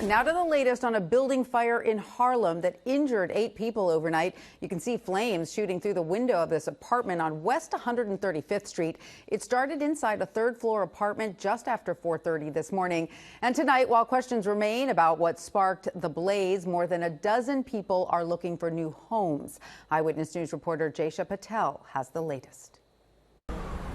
Now to the latest on a building fire in Harlem that injured 8 people overnight. You can see flames shooting through the window of this apartment on West 135th Street. It started inside a third-floor apartment just after 4:30 this morning. And tonight, while questions remain about what sparked the blaze, more than a dozen people are looking for new homes. Eyewitness News reporter Jaisha Patel has the latest.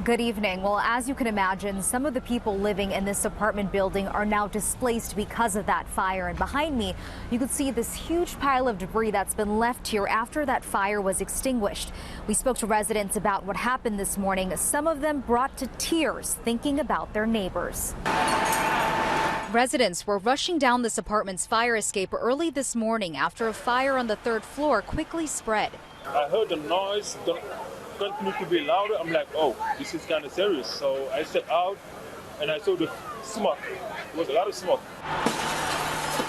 Good evening. Well, as you can imagine, some of the people living in this apartment building are now displaced because of that fire. And behind me, you can see this huge pile of debris that's been left here after that fire was extinguished. We spoke to residents about what happened this morning. Some of them brought to tears thinking about their neighbors. Residents were rushing down this apartment's fire escape early this morning after a fire on the 3rd floor quickly spread. I heard the noise continue to be louder. I'm like, oh, this is kind of serious. So I stepped out and I saw the smoke. There was a lot of smoke.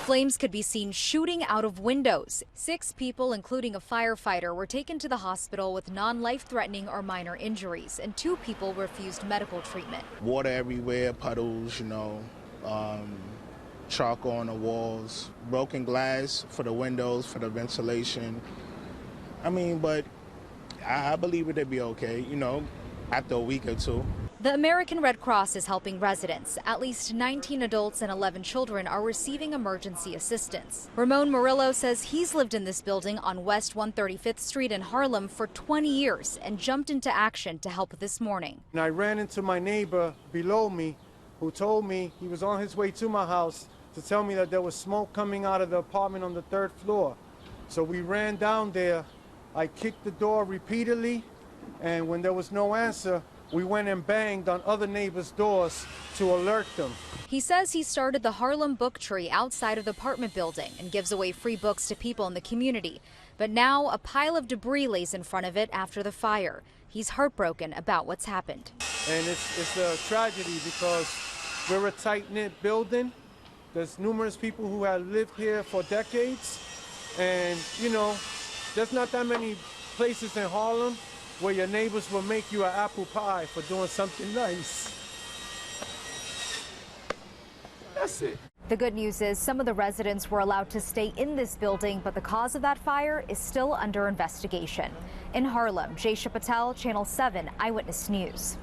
Flames could be seen shooting out of windows. 6 people, including a firefighter, were taken to the hospital with non-life-threatening or minor injuries, and 2 people refused medical treatment. Water everywhere, puddles, charcoal on the walls, broken glass for the windows, for the ventilation. But I believe it'd be okay, after a week or 2. The American Red Cross is helping residents. At least 19 adults and 11 children are receiving emergency assistance. Ramon Murillo says he's lived in this building on West 135th Street in Harlem for 20 years and jumped into action to help this morning. And I ran into my neighbor below me who told me he was on his way to my house to tell me that there was smoke coming out of the apartment on the 3rd floor. So we ran down there. I kicked the door repeatedly, and when there was no answer, we went and banged on other neighbors' doors to alert them. He says he started the Harlem Book Tree outside of the apartment building and gives away free books to people in the community. But now a pile of debris lays in front of it after the fire. He's heartbroken about what's happened. And it's a tragedy because we're a tight-knit building. There's numerous people who have lived here for decades, and there's not that many places in Harlem where your neighbors will make you an apple pie for doing something nice. That's it. The good news is some of the residents were allowed to stay in this building, but the cause of that fire is still under investigation. In Harlem, Jaisha Patel, Channel 7 Eyewitness News.